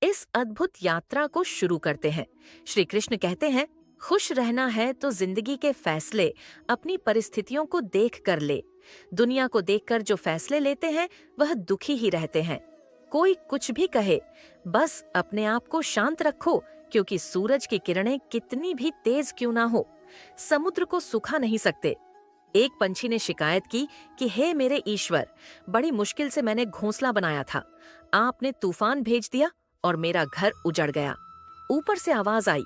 इस अद्भुत यात्रा को शुरू करते हैं। श्री कृष्ण कहते हैं, खुश रहना है तो जिंदगी के फैसले अपनी परिस्थितियों को देख कर ले। दुनिया को देखकर जो फैसले लेते हैं वह दुखी ही रहते हैं। कोई कुछ भी कहे, बस अपने आप को शांत रखो, क्योंकि सूरज की किरणें कितनी भी तेज क्यों ना हो, समुद्र को सुखा नहीं सकते। एक पंछी ने शिकायत की कि हे मेरे ईश्वर, बड़ी मुश्किल से मैंने घोंसला बनाया था, आपने तूफान भेज दिया और मेरा घर उजड़ गया। ऊपर से आवाज आई,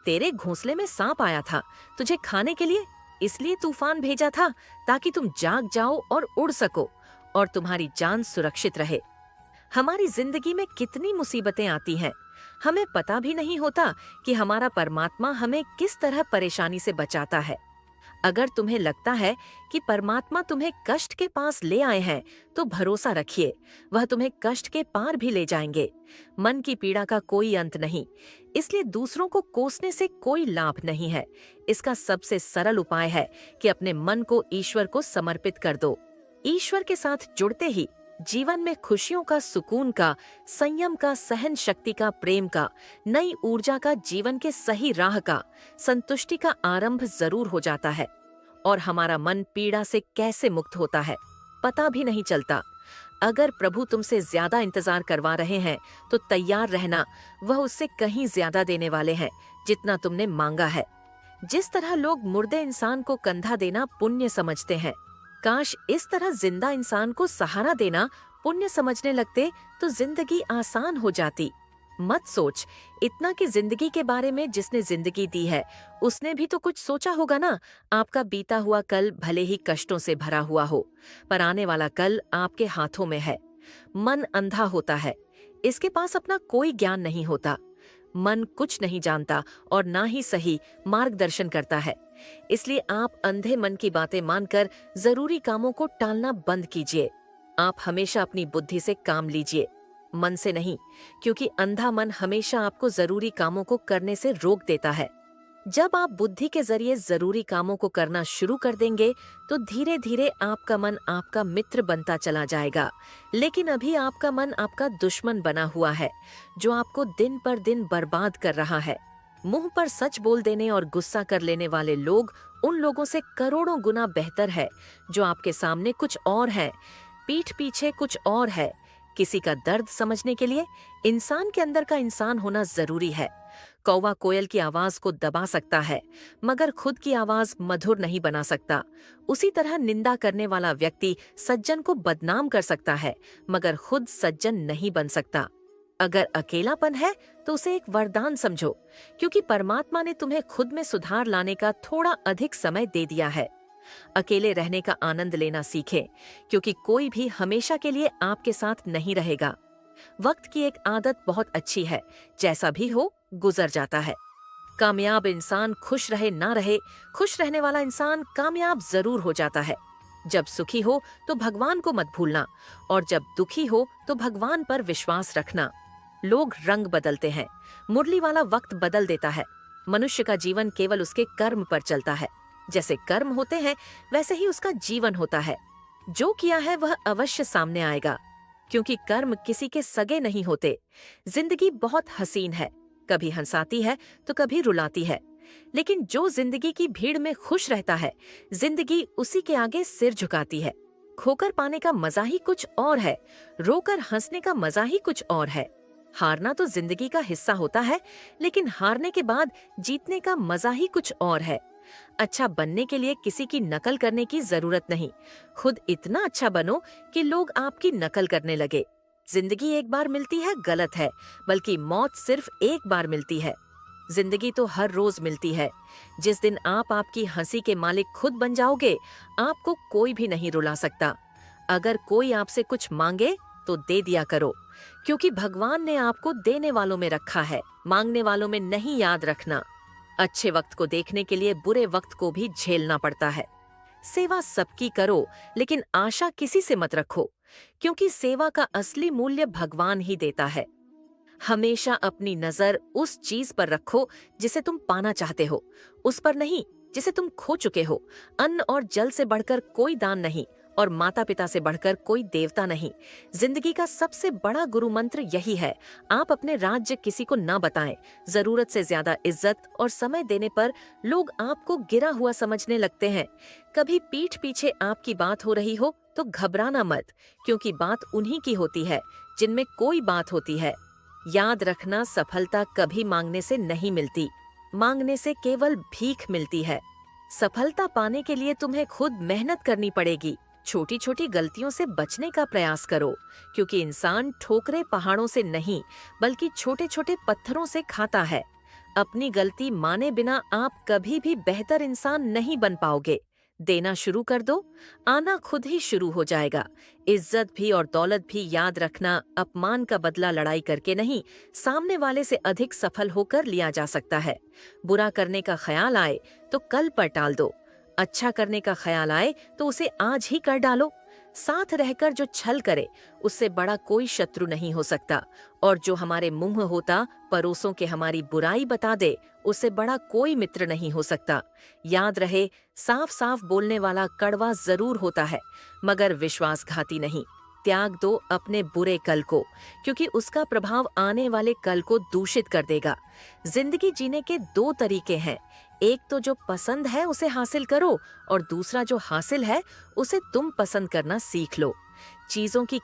तेरे घोंसले में सांप आया था तुझे खाने के लिए, इसलिए तूफान भेजा था ताकि तुम जाग जाओ और उड़ सको और तुम्हारी जान सुरक्षित रहे। हमारी जिंदगी में कितनी मुसीबतें आती हैं, हमें पता भी नहीं होता कि हमारा परमात्मा हमें किस तरह परेशानी से बचाता है। अगर तुम्हें लगता है कि परमात्मा तुम्हें कष्ट के पास ले आए हैं, तो भरोसा रखिए, वह तुम्हें कष्ट के पार भी ले जाएंगे। मन की पीड़ा का कोई अंत नहीं, इसलिए दूसरों को कोसने से कोई लाभ नहीं है। इसका सबसे सरल उपाय है कि अपने मन को ईश्वर को समर्पित कर दो। ईश्वर के साथ जुड़ते ही जीवन में खुशियों का, सुकून का, संयम का, सहन शक्ति का, प्रेम का, नई ऊर्जा का, जीवन के सही राह का, संतुष्टि का आरंभ जरूर हो जाता है और हमारा मन पीड़ा से कैसे मुक्त होता है पता भी नहीं चलता। अगर प्रभु तुमसे ज्यादा इंतजार करवा रहे हैं तो तैयार रहना, वह उससे कहीं ज्यादा देने वाले हैं जितना तुमने मांगा है। जिस तरह लोग मुर्दे इंसान को कंधा देना पुण्य समझते हैं, काश इस तरह जिंदा इंसान को सहारा देना पुण्य समझने लगते तो जिंदगी आसान हो जाती। मत सोच इतना कि जिंदगी के बारे में जिसने जिंदगी दी है उसने भी तो कुछ सोचा होगा ना। आपका बीता हुआ कल भले ही कष्टों से भरा हुआ हो, पर आने वाला कल आपके हाथों में है। मन अंधा होता है, इसके पास अपना कोई ज्ञान नहीं होता। मन कुछ नहीं जानता और ना ही सही मार्गदर्शन करता है। इसलिए आप अंधे मन की बातें मानकर जरूरी कामों को टालना बंद कीजिए। आप हमेशा अपनी बुद्धि से काम लीजिए, मन से नहीं, क्योंकि अंधा मन हमेशा आपको जरूरी कामों को करने से रोक देता है। जब आप बुद्धि के जरिए जरूरी कामों को करना शुरू कर देंगे तो धीरे धीरे आपका मन आपका मित्र बनता चला जाएगा। लेकिन अभी आपका मन आपका दुश्मन बना हुआ है, जो आपको दिन पर दिन बर्बाद कर रहा है। मुंह पर सच बोल देने और गुस्सा कर लेने वाले लोग उन लोगों से करोड़ों गुना बेहतर है जो आपके सामने कुछ और है, पीठ पीछे कुछ और है। किसी का दर्द समझने के लिए इंसान के अंदर का इंसान होना जरूरी है। कौवा कोयल की आवाज को दबा सकता है, मगर खुद की आवाज मधुर नहीं बना सकता। उसी तरह निंदा करने वाला व्यक्ति सज्जन को बदनाम कर सकता है, मगर खुद सज्जन नहीं बन सकता। अगर अकेलापन है तो उसे एक वरदान समझो, क्योंकि परमात्मा ने तुम्हें खुद में सुधार लाने का थोड़ा अधिक समय दे दिया है। अकेले रहने का आनंद लेना सीखें, क्योंकि कोई भी हमेशा के लिए आपके साथ नहीं रहेगा। वक्त की एक आदत बहुत अच्छी है, जैसा भी हो गुजर जाता है। कामयाब इंसान खुश रहे ना रहे, खुश रहने वाला इंसान कामयाब जरूर हो जाता है। जब सुखी हो तो भगवान को मत भूलना, और जब दुखी हो तो भगवान पर विश्वास रखना। लोग रंग बदलते हैं, मुरली वाला वक्त बदल देता है। मनुष्य का जीवन केवल उसके कर्म पर चलता है। जैसे कर्म होते हैं वैसे ही उसका जीवन होता है। जो किया है वह अवश्य सामने आएगा, क्योंकि कर्म किसी के सगे नहीं होते। जिंदगी बहुत हसीन है, कभी हंसाती है तो कभी रुलाती है, लेकिन जो जिंदगी की भीड़ में खुश रहता है, जिंदगी उसी के आगे सिर झुकाती है। खोकर पाने का मजा ही कुछ और है, रोकर हंसने का मजा ही कुछ और है। हारना तो जिंदगी का हिस्सा होता है, लेकिन हारने के बाद जीतने का मजा ही कुछ और है। अच्छा बनने के लिए किसी की नकल करने की जरूरत नहीं, खुद इतना अच्छा बनो कि लोग आपकी नकल करने लगे। जिंदगी एक बार मिलती है गलत है, बल्कि मौत सिर्फ एक बार मिलती है। जिंदगी तो हर रोज मिलती है। जिस दिन आप आपकी हंसी के मालिक खुद बन जाओगे, आपको कोई भी नहीं रुला सकता। अगर कोई आपसे कुछ मांगे तो दे दिया करो, क्योंकि भगवान ने आपको देने वालों में रखा है, मांगने वालों में नहीं। याद रखना, अच्छे वक्त को देखने के लिए बुरे वक्त को भी झेलना पड़ता है। सेवा सबकी करो, लेकिन आशा किसी से मत रखो, क्योंकि सेवा का असली मूल्य भगवान ही देता है। हमेशा अपनी नजर उस चीज पर रखो जिसे तुम पाना चाहते हो, उस पर नहीं जिसे तुम खो चुके हो। अन्न और जल से बढ़कर कोई दान नहीं, और माता पिता से बढ़कर कोई देवता नहीं। जिंदगी का सबसे बड़ा गुरु मंत्र यही है, आप अपने राज्य किसी को न बताएं। जरूरत से ज्यादा इज्जत और समय देने पर लोग आपको गिरा हुआ समझने लगते हैं। कभी पीठ पीछे आपकी बात हो रही हो तो घबराना मत, क्योंकि बात उन्हीं की होती है जिनमें कोई बात होती है। याद रखना, सफलता कभी मांगने से नहीं मिलती, मांगने से केवल भीख मिलती है। सफलता पाने के लिए तुम्हें खुद मेहनत करनी पड़ेगी। छोटी छोटी गलतियों से बचने का प्रयास करो, क्योंकि इंसान ठोकरे पहाड़ों से नहीं बल्कि छोटे छोटे पत्थरों से खाता है। अपनी गलती माने बिना आप कभी भी बेहतर इंसान नहीं बन पाओगे। देना शुरू कर दो, आना खुद ही शुरू हो जाएगा। इज्जत भी और दौलत भी याद रखना, अपमान का बदला लड़ाई करके नहीं, सामने वाले से अधिक सफल होकर लिया जा सकता है। बुरा करने का ख्याल आए तो कल पर टाल दो, अच्छा करने का ख्याल आए तो उसे आज ही कर डालो। साथ रहकर जो छल करे उससे बड़ा कोई शत्रु नहीं हो सकता, और जो हमारे मुंह होता पड़ोसों के हमारी बुराई बता दे उससे बड़ा कोई मित्र नहीं हो सकता। याद रहे, साफ साफ बोलने वाला कड़वा जरूर होता है मगर विश्वासघाती नहीं। त्याग दो अपने बुरे कल को, क्योंकि उसका प्रभाव आने वाले कल को दूषित कर देगा। जिंदगी जीने के दो तरीके हैं, एक तो जो पसंद है उसे हासिल करो, और दूसरा जो हासिल है उसे तुम पसंद करना सीख लो। चीजों की